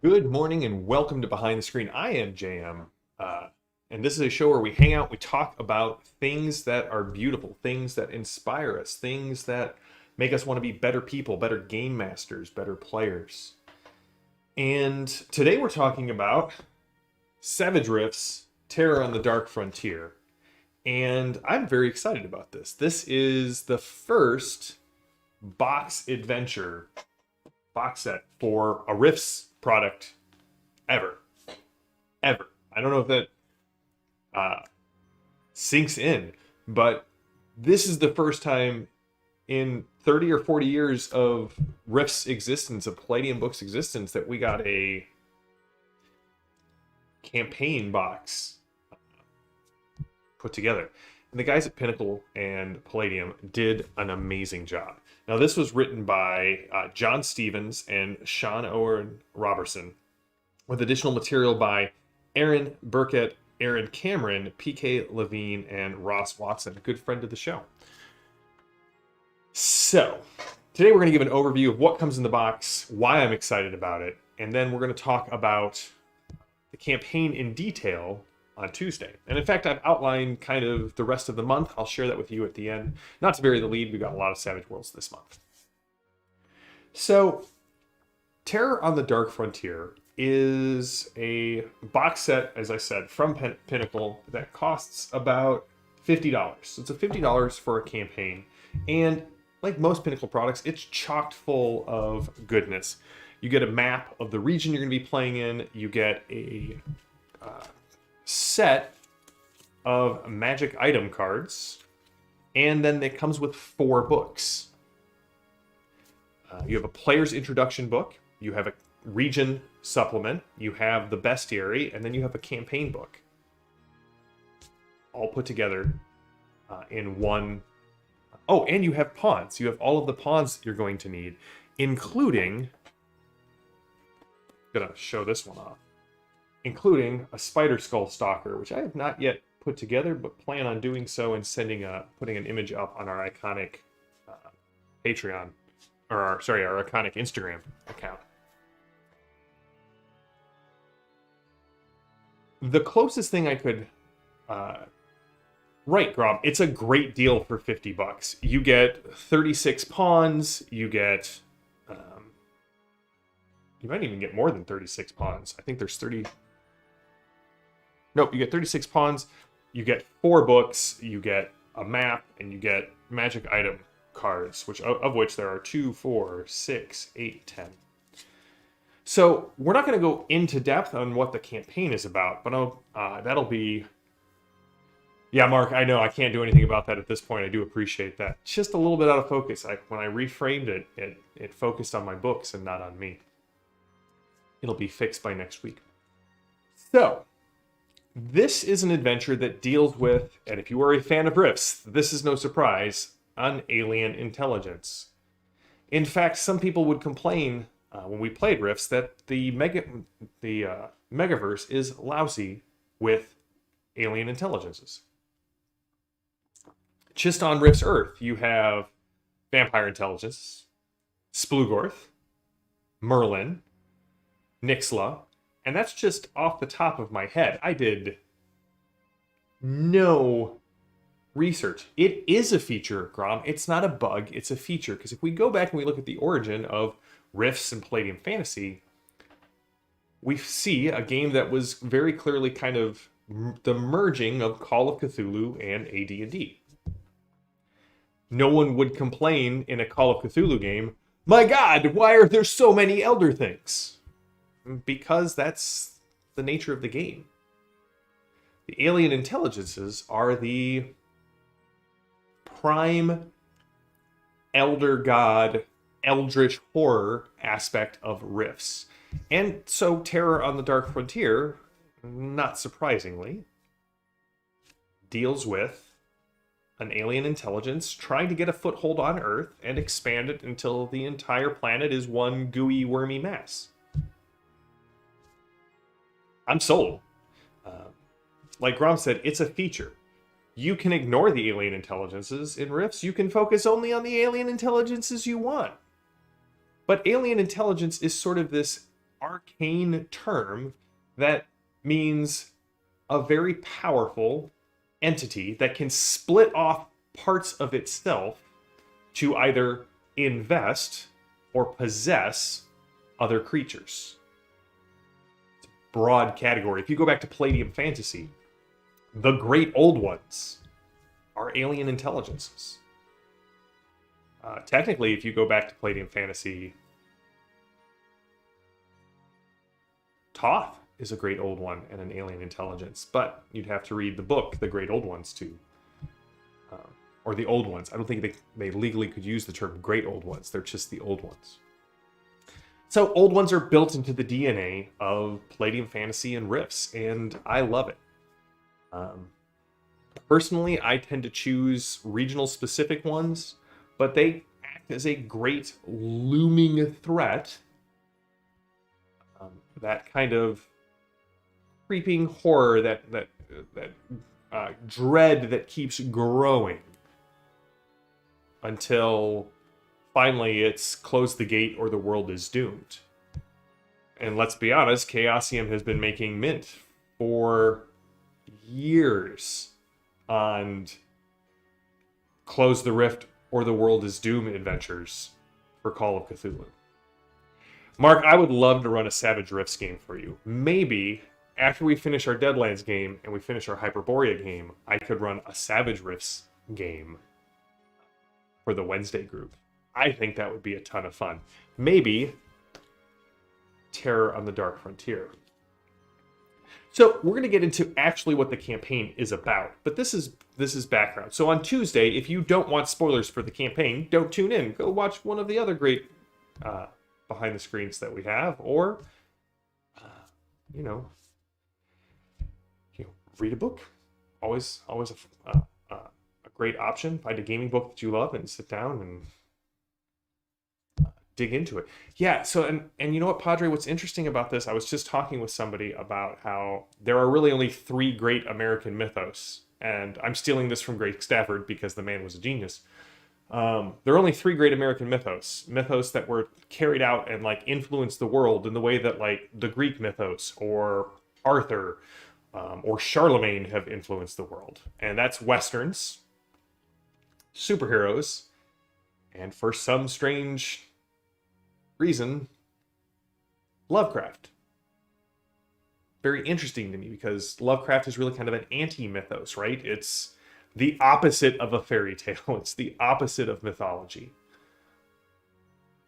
Good morning and welcome to Behind the Screen. I am JM, and this is a show where we hang out, we talk about things that are beautiful, things that inspire us, things that make us want to be better people, better game masters, better players. And today we're talking about Savage Rift's Terror on the Dark Frontier. And I'm very excited about this. This is the first box adventure box set for a Rifts product ever. Ever. I don't know if that sinks in, but this is the first time in 30 or 40 years of Rift's existence, of Palladium Books' existence, that we got a campaign box put together. And the guys at Pinnacle and Palladium did an amazing job. Now, this was written by John Stevens and Sean Owen Robertson, with additional material by Aaron Burkett, Aaron Cameron, PK Levine, and Ross Watson, a good friend of the show. So, today we're going to give an overview of what comes in the box, why I'm excited about it, and then we're going to talk about the campaign in detail on Tuesday. And in fact, I've outlined kind of the rest of the month. I'll share that with you at the end. Not to bury the lead, we've got a lot of Savage Worlds this month. So, Terror on the Dark Frontier is a box set, as I said, from Pinnacle that costs about $50. So it's a $50 for a campaign. And like most Pinnacle products, it's chocked full of goodness. You get a map of the region you're going to be playing in. You get a set of magic item cards, and then it comes with 4 books. You have a player's introduction book, you have a region supplement, you have the bestiary, and then you have a campaign book, all put together in one. Oh, and you have pawns. You have all of the pawns that you're going to need, including, I'm gonna show this one off, including a Spider Skull Stalker, which I have not yet put together, but plan on doing so and putting an image up on our iconic Patreon, or our iconic Instagram account. The closest thing I could, right, Grom, it's a great deal for $50. You get 36 pawns, you get, you might even get more than 36 pawns. I think there's 30. Nope, you get 36 pawns, you get 4 books, you get a map, and you get magic item cards, of which there are 2, 4, 6, 8, 10. So we're not going to go into depth on what the campaign is about, but that'll be... Yeah, Mark, I know I can't do anything about that at this point. I do appreciate that. Just a little bit out of focus. When I reframed it, it focused on my books and not on me. It'll be fixed by next week. So, this is an adventure that deals with, and if you are a fan of Rifts, this is no surprise, an alien intelligence. In fact, some people would complain when we played Rifts that the Megaverse is lousy with alien intelligences. Just on Rift's Earth, you have Vampire Intelligence, Splugorth, Merlin, Nixla, and that's just off the top of my head. I did no research. It is a feature, Grom. It's not a bug, it's a feature. Because if we go back and we look at the origin of Rifts and Palladium Fantasy, we see a game that was very clearly kind of the merging of Call of Cthulhu and AD&D. No one would complain in a Call of Cthulhu game, "My God, why are there so many Elder Things?" Because that's the nature of the game. The alien intelligences are the prime elder god, eldritch horror aspect of Rifts. And so Terror on the Dark Frontier, not surprisingly, deals with an alien intelligence trying to get a foothold on Earth and expand it until the entire planet is one gooey, wormy mass. I'm sold. Like Grom said, it's a feature. You can ignore the alien intelligences in Rifts. You can focus only on the alien intelligences you want. But alien intelligence is sort of this arcane term that means a very powerful entity that can split off parts of itself to either invest or possess other creatures. It's a broad category. If you go back to Palladium Fantasy, the Great Old Ones are alien intelligences. Technically, if you go back to Palladium Fantasy, Thoth is a Great Old One and an alien intelligence, but you'd have to read the book, The Great Old Ones, too. Or the Old Ones. I don't think they legally could use the term Great Old Ones. They're just the Old Ones. So Old Ones are built into the DNA of Palladium Fantasy and Rifts, and I love it. Personally, I tend to choose regional specific ones, but they act as a great looming threat. That kind of creeping horror, that dread that keeps growing until finally it's close the gate or the world is doomed. And let's be honest, Chaosium has been making mint for years on close the rift or the world is doomed adventures for Call of Cthulhu. Mark, I would love to run a Savage Rifts game for you. Maybe after we finish our Deadlands game and we finish our Hyperborea game, I could run a Savage Rifts game for the Wednesday group. I think that would be a ton of fun. Maybe Terror on the Dark Frontier. So we're going to get into actually what the campaign is about, but this is background. So on Tuesday, if you don't want spoilers for the campaign, don't tune in. Go watch one of the other great behind the screens that we have, or read a book. Always a great option. Find a gaming book that you love and sit down and dig into it. Yeah. So and you know what, Padre? What's interesting about this? I was just talking with somebody about how there are really only 3 great American mythos, and I'm stealing this from Greg Stafford because the man was a genius. There are only 3 great American mythos that were carried out and like influenced the world in the way that like the Greek mythos or Arthur or Charlemagne have influenced the world. And that's Westerns, superheroes, and for some strange reason, Lovecraft. Very interesting to me because Lovecraft is really kind of an anti-mythos, right? It's the opposite of a fairy tale. It's the opposite of mythology.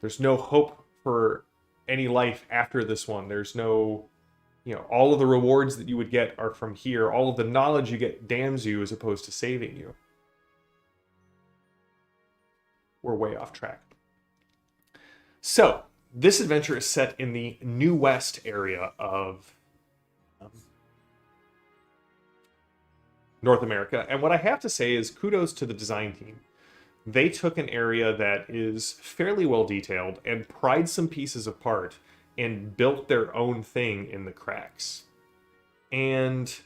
There's no hope for any life after this one. There's no, all of the rewards that you would get are from here. All of the knowledge you get damns you as opposed to saving you. We're way off track. So, this adventure is set in the New West area of North America. And what I have to say is kudos to the design team. They took an area that is fairly well detailed and pried some pieces apart and built their own thing in the cracks. And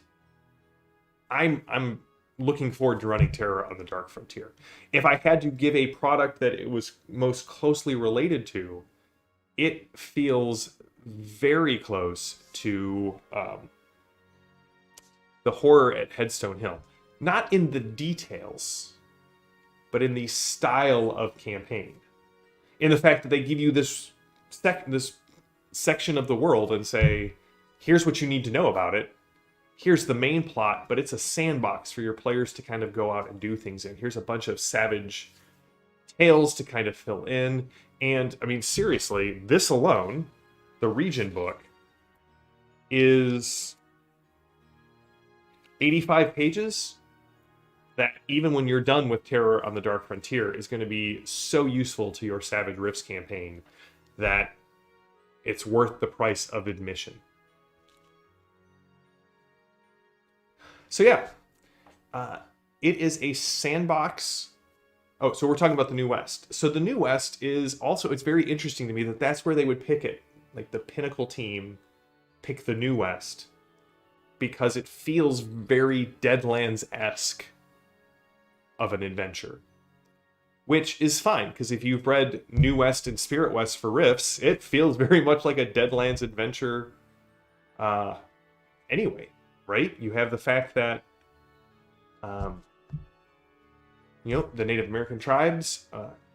I'm looking forward to running Terror on the Dark Frontier. If I had to give a product that it was most closely related to, it feels very close to the horror at Headstone Hill. Not in the details, but in the style of campaign. In the fact that they give you this section of the world and say, here's what you need to know about it. Here's the main plot, but it's a sandbox for your players to kind of go out and do things in. Here's a bunch of savage tales to kind of fill in. And, I mean, seriously, this alone, the region book, is 85 pages that even when you're done with Terror on the Dark Frontier is going to be so useful to your Savage Rifts campaign that it's worth the price of admission. So yeah, it is a sandbox. Oh, so we're talking about the New West. So the New West is also, it's very interesting to me that that's where they would pick it. Like the Pinnacle team pick the New West because it feels very Deadlands-esque of an adventure. which is fine, because if you've read New West and Spirit West for Rifts, it feels very much like a Deadlands adventure anyway, right? You have the fact that, the Native American tribes,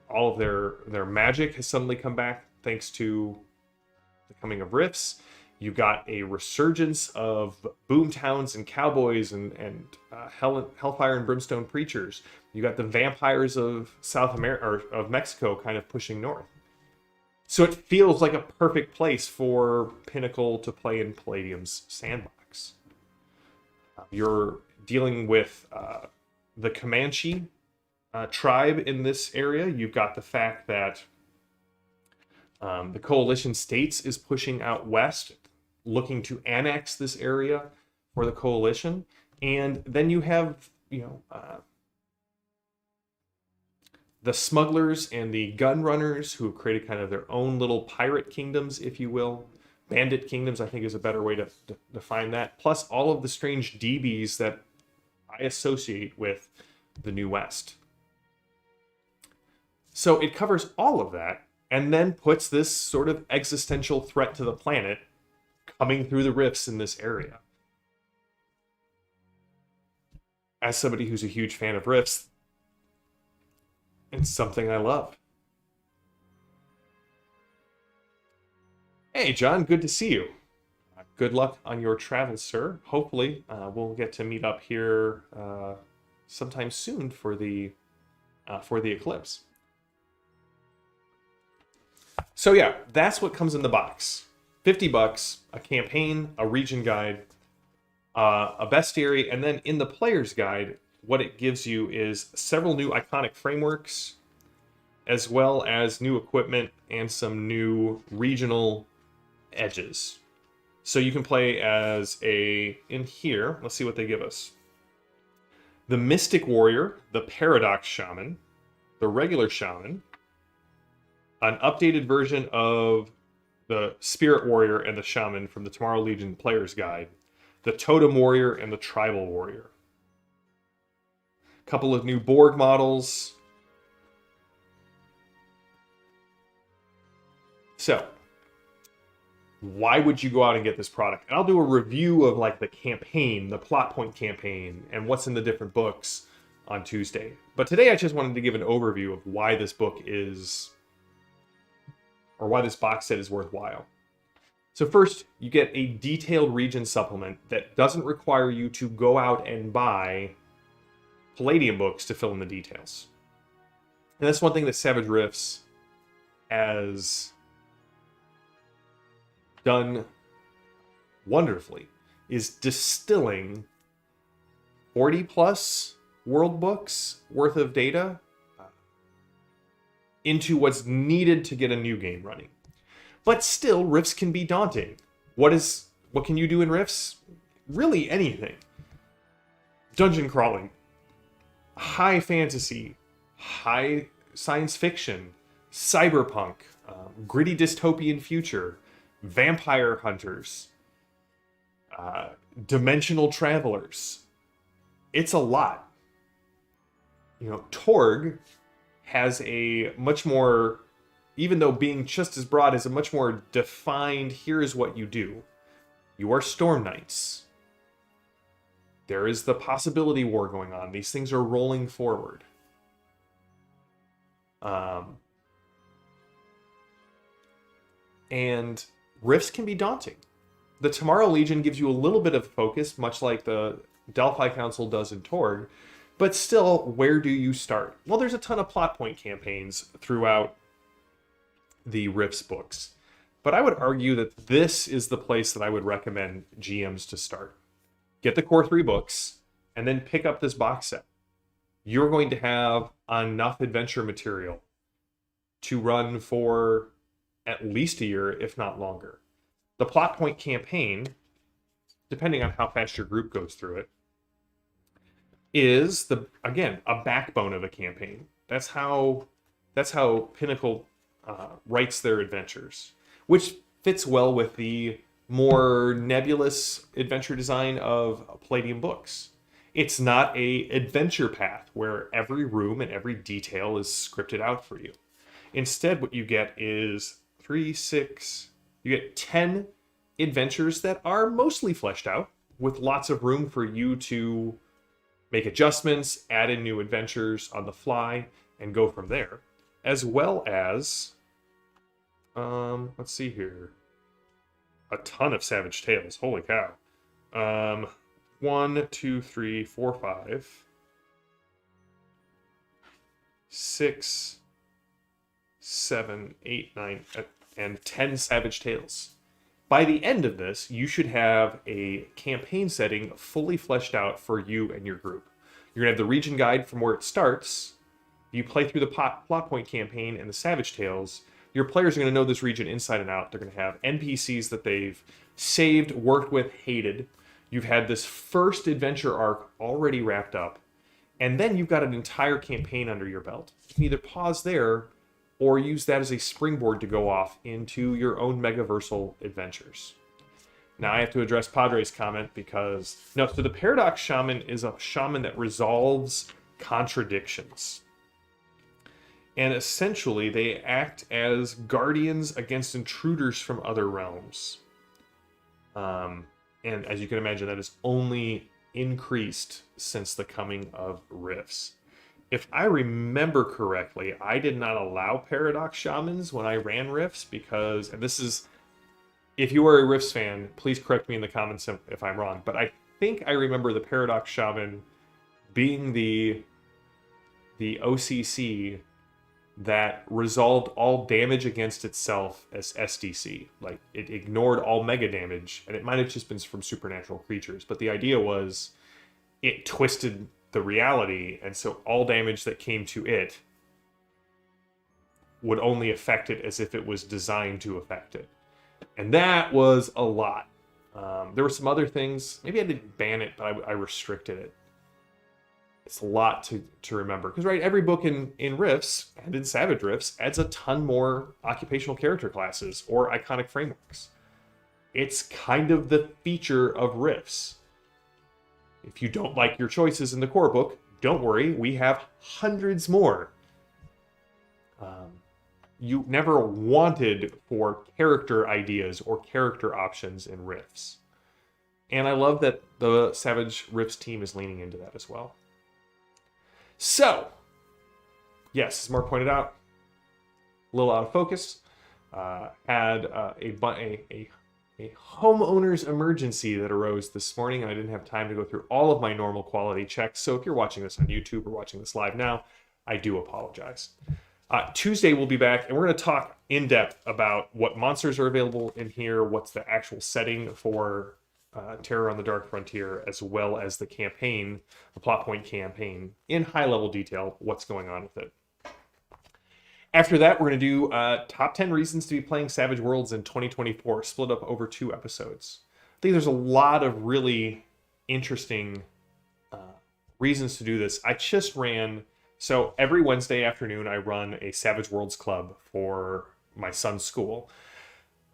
all of their magic has suddenly come back thanks to the coming of Rifts. You've got a resurgence of boomtowns and cowboys and hellfire and brimstone preachers. You got the vampires of South America or of Mexico kind of pushing north. So it feels like a perfect place for Pinnacle to play in Palladium's sandbox. You're dealing with the Comanche tribe in this area. You've got the fact that the Coalition States is pushing out west, looking to annex this area for the Coalition. And then you have, the smugglers and the gun runners who have created kind of their own little pirate kingdoms, if you will. Bandit kingdoms, I think, is a better way to define that. Plus all of the strange DBs that I associate with the New West. So it covers all of that, and then puts this sort of existential threat to the planet coming through the rifts in this area. As somebody who's a huge fan of rifts, it's something I love. Hey, John, good to see you. Good luck on your travels, sir. Hopefully, we'll get to meet up here sometime soon for the eclipse. So yeah, that's what comes in the box. $50, a campaign, a region guide, a bestiary, and then in the player's guide, what it gives you is several new iconic frameworks, as well as new equipment and some new regional edges. So you can play as in here, let's see what they give us. The Mystic Warrior, the Paradox Shaman, the regular Shaman, an updated version of the Spirit Warrior and the Shaman from the Tomorrow Legion Player's Guide, the Totem Warrior and the Tribal Warrior. A couple of new Borg models. So, why would you go out and get this product? And I'll do a review of like the campaign, the plot point campaign, and what's in the different books on Tuesday. But today I just wanted to give an overview of why this book is, or why this box set is worthwhile. So first, you get a detailed region supplement that doesn't require you to go out and buy Palladium books to fill in the details. And that's one thing that Savage Rifts has done wonderfully, is distilling 40 plus world books worth of data into what's needed to get a new game running. But still, Rifts can be daunting. What can you do in Rifts? Really anything. Dungeon crawling, high fantasy, high science fiction, cyberpunk, gritty dystopian future, vampire hunters, dimensional travelers. It's a lot. Torg has a much more, even though being just as broad, is a much more defined, here is what you do. You are Storm Knights. There is the possibility war going on. These things are rolling forward. And Rifts can be daunting. The Tomorrow Legion gives you a little bit of focus, much like the Delphi Council does in Torg. But still, where do you start? Well, there's a ton of plot point campaigns throughout the Rifts books. But I would argue that this is the place that I would recommend GMs to start. Get the core 3 books, and then pick up this box set. You're going to have enough adventure material to run for at least a year, if not longer. The plot point campaign, depending on how fast your group goes through it, is again a backbone of a campaign. That's how Pinnacle writes their adventures, which fits well with the more nebulous adventure design of Palladium books. It's not a adventure path where every room and every detail is scripted out for you. Instead, what you get is 3, 6, you get 10 adventures that are mostly fleshed out with lots of room for you to make adjustments, add in new adventures on the fly, and go from there. As well as, let's see here, a ton of Savage Tales. Holy cow. 1, 2, 3, 4, 5, 6, 7, 8, 9, and 10 Savage Tales. By the end of this, you should have a campaign setting fully fleshed out for you and your group. You're going to have the region guide from where it starts. You play through the plot point campaign and the Savage Tales. Your players are going to know this region inside and out. They're going to have NPCs that they've saved, worked with, hated. You've had this first adventure arc already wrapped up. And then you've got an entire campaign under your belt. You can either pause there or use that as a springboard to go off into your own Megaversal adventures. Now I have to address Padre's comment because, no, so the Paradox Shaman is a shaman that resolves contradictions. And essentially, they act as guardians against intruders from other realms. And as you can imagine, that has only increased since the coming of Rifts. If I remember correctly, I did not allow Paradox Shamans when I ran Rifts because, and this is, if you are a Rifts fan, please correct me in the comments if I'm wrong, but I think I remember the Paradox Shaman being the OCC that resolved all damage against itself as SDC. Like, it ignored all mega damage, and it might have just been from supernatural creatures, but the idea was it twisted the reality, and so all damage that came to it would only affect it as if it was designed to affect it. And that was a lot. There were some other things. Maybe I didn't ban it, but I restricted it. It's a lot to remember. Because, right, every book in Rifts, and in Savage Rifts, adds a ton more occupational character classes or iconic frameworks. It's kind of the feature of Rifts. If you don't like your choices in the core book, don't worry, we have hundreds more. You never wanted for character ideas or character options in Rifts. And I love that the Savage Rifts team is leaning into that as well. So, yes, as Mark pointed out, a little out of focus. Had a homeowner's emergency that arose this morning, and I didn't have time to go through all of my normal quality checks. So if you're watching this on YouTube or watching this live now, I do apologize. Tuesday we'll be back, and we're going to talk in depth about what monsters are available in here, what's the actual setting for Terror on the Dark Frontier, as well as the campaign, the plot point campaign, in high-level detail, what's going on with it. After that, we're going to do top 10 reasons to be playing Savage Worlds in 2024, split up over 2 episodes. I think there's a lot of really interesting reasons to do this. I just ran, so every Wednesday afternoon, I run a Savage Worlds club for my son's school.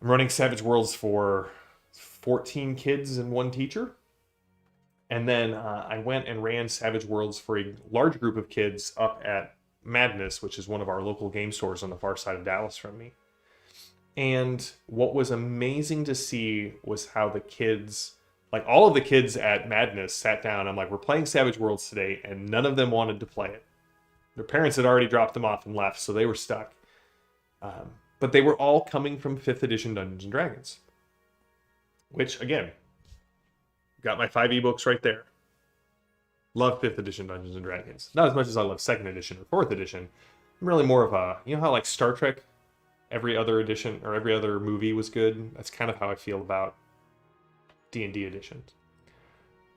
I'm running Savage Worlds for 14 kids and 1 teacher. And then I went and ran Savage Worlds for a large group of kids up at Madness, which is one of our local game stores on the far side of Dallas from me. And what was amazing to see was how the kids, like all of the kids at Madness, sat down. I'm like, we're playing Savage Worlds today, and none of them wanted to play it. Their parents had already dropped them off and left, so they were stuck. But they were all coming from 5th edition Dungeons & Dragons. Which, again, got my 5 ebooks right there. Love 5th edition Dungeons & Dragons. Not as much as I love 2nd edition or 4th edition. I'm really more of a, you know how like Star Trek, every other edition or every other movie was good? That's kind of how I feel about D&D editions.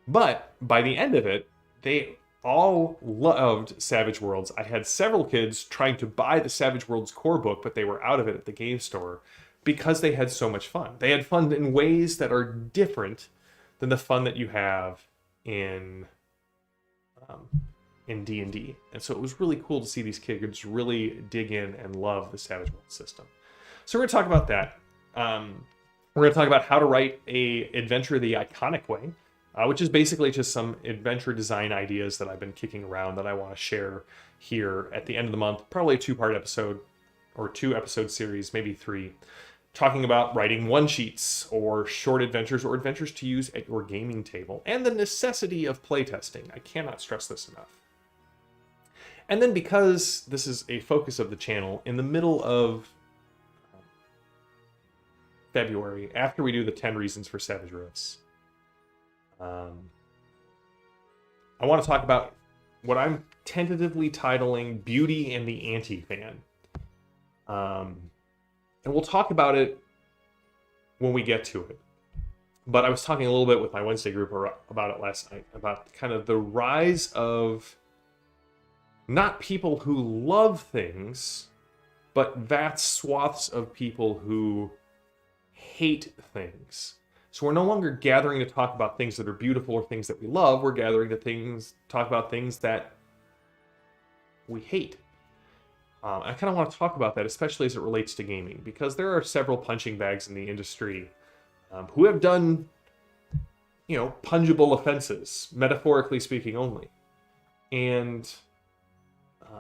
But by the end of it, they all loved Savage Worlds. I had several kids trying to buy the Savage Worlds core book, but they were out of it at the game store because they had so much fun. They had fun in ways that are different than the fun that you have in D&D. And so it was really cool to see these kids really dig in and love the Savage Worlds system. So we're going to talk about that. We're going to talk about how to write a adventure the iconic way. which is basically just some adventure design ideas that I've been kicking around that I want to share here at the end of the month. Probably a 2-part episode or 2-episode series, maybe 3, talking about writing one-sheets or short adventures or adventures to use at your gaming table and the necessity of playtesting. I cannot stress this enough. And then, because this is a focus of the channel, in the middle of February, after we do the 10 reasons for Savage Rifts, I want to talk about what I'm tentatively titling Beauty and the Anti-Fan. And we'll talk about it when we get to it. But I was talking a little bit with my Wednesday group about it last night, about kind of the rise of not people who love things, but vast swaths of people who hate things. So we're no longer gathering to talk about things that are beautiful or things that we love. We're gathering to talk about things that we hate. I kind of want to talk about that, especially as it relates to gaming, because there are several punching bags in the industry who have done, pungible offenses, metaphorically speaking only. And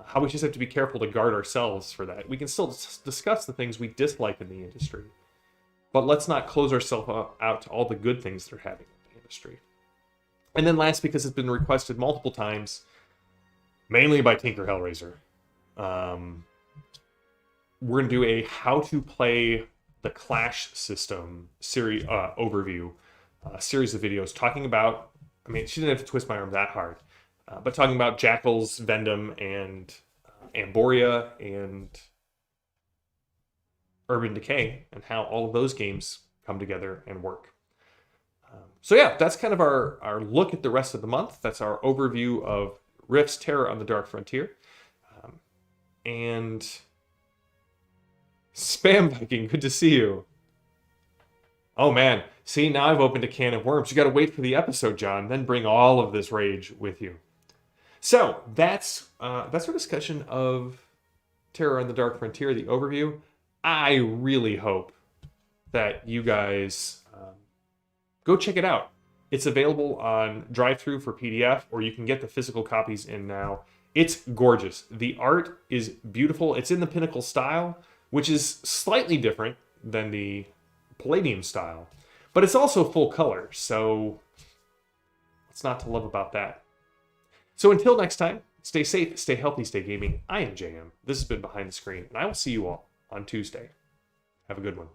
how we just have to be careful to guard ourselves for that. We can still discuss the things we dislike in the industry, but let's not close ourselves out to all the good things they're having in the industry. And then last, because it's been requested multiple times, mainly by Tinker Hellraiser, we're going to do a how to play the Clash system series overview, series of videos talking about, she didn't have to twist my arm that hard, but talking about Jackals, Vendom, and Amboria, and Urban Decay, and how all of those games come together and work. So yeah, that's kind of our look at the rest of the month. That's our overview of Rifts, Terror on the Dark Frontier. And Spam Viking, good to see you. Oh man, see, now I've opened a can of worms. You got to wait for the episode, John, then bring all of this rage with you. So that's our discussion of Terror on the Dark Frontier, the overview. I really hope that you guys go check it out. It's available on drive-thru for PDF, or you can get the physical copies in now. It's gorgeous. The art is beautiful. It's in the Pinnacle style, which is slightly different than the Palladium style, but it's also full color, so what's not to love about that? So until next time, stay safe, stay healthy, stay gaming. I am JM. This has been Behind the Screen, and I will see you all on Tuesday. Have a good one.